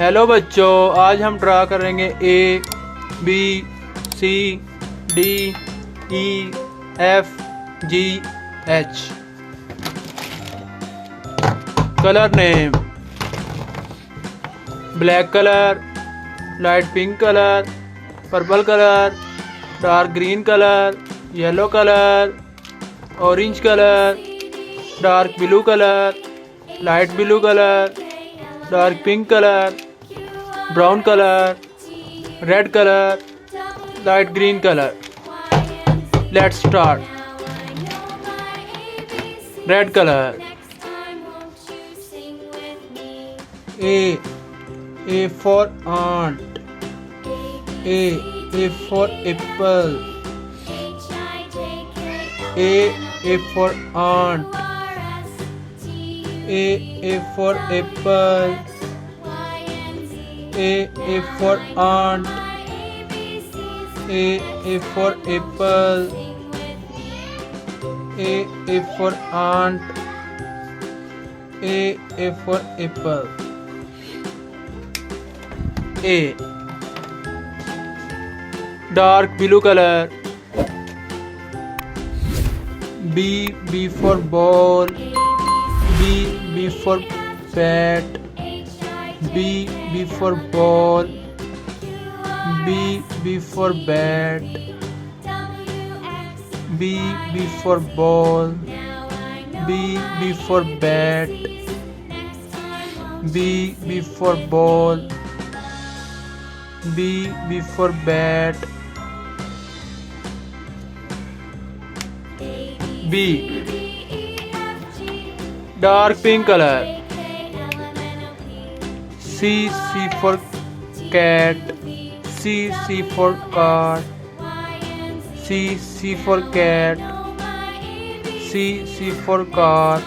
Hello बच्चों, आज हम ड्रा करेंगे A B C D E F G H. Colour name black colour, light pink colour, purple colour, dark green colour, yellow colour, orange colour, dark blue colour, light blue colour, dark pink colour, brown colour, red colour, light green colour. Let's start. Red colour A for ant, A for apple, A for ant, A for apple, A for ant, A for apple, A for ant, A for apple. A dark blue color. B for ball, B for bat, B for ball, B for bat, B for ball, B for bat, B for ball, B for bat. B dark pink color. C for cat, C for car, C for cat, C for car,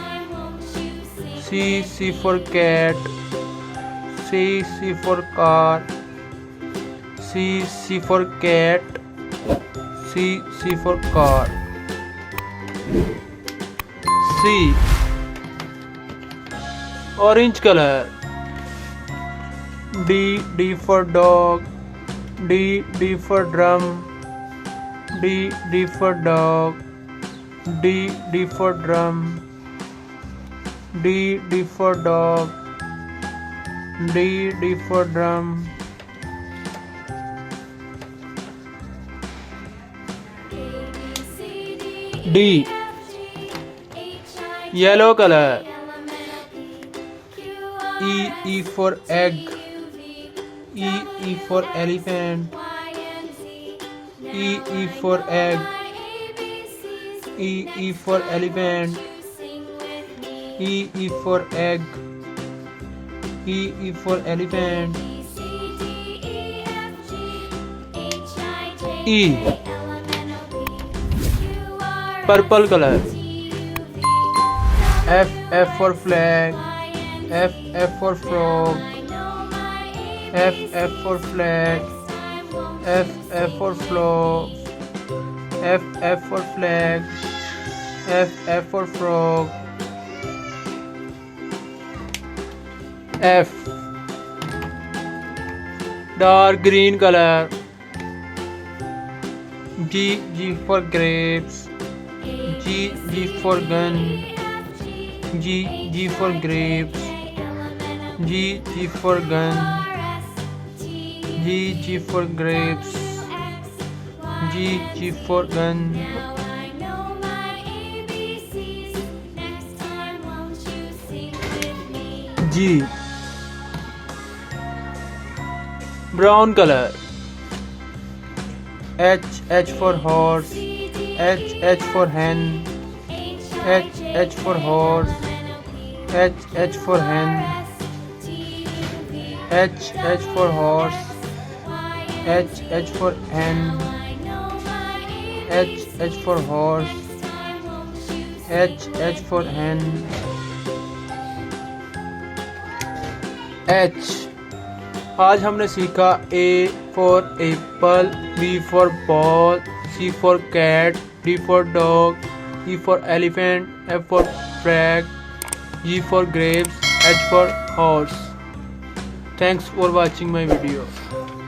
C for cat, C for car, C for cat, C for car. C orange color. D for dog, D for drum, D for dog, D for drum, D for dog, D for drum. D yellow color. E for egg, E for elephant, E for egg, E for elephant, E for egg, E for elephant. E purple color. F for flag, F for frog, F for flag, F for frog, F for flag, F for frog. F dark green color. G for grapes, G for gun, G for grapes, G for gun, G for grapes, G for gun. G brown color. H for horse, H for hen, H for horse, H for hen, H for horse, H for hen, H for horse, H for hen. H आज हमने सीखा A for apple, B for ball, C for cat, D for dog, E for elephant, F for frog, G for grapes, H for horse. Thanks for watching my video.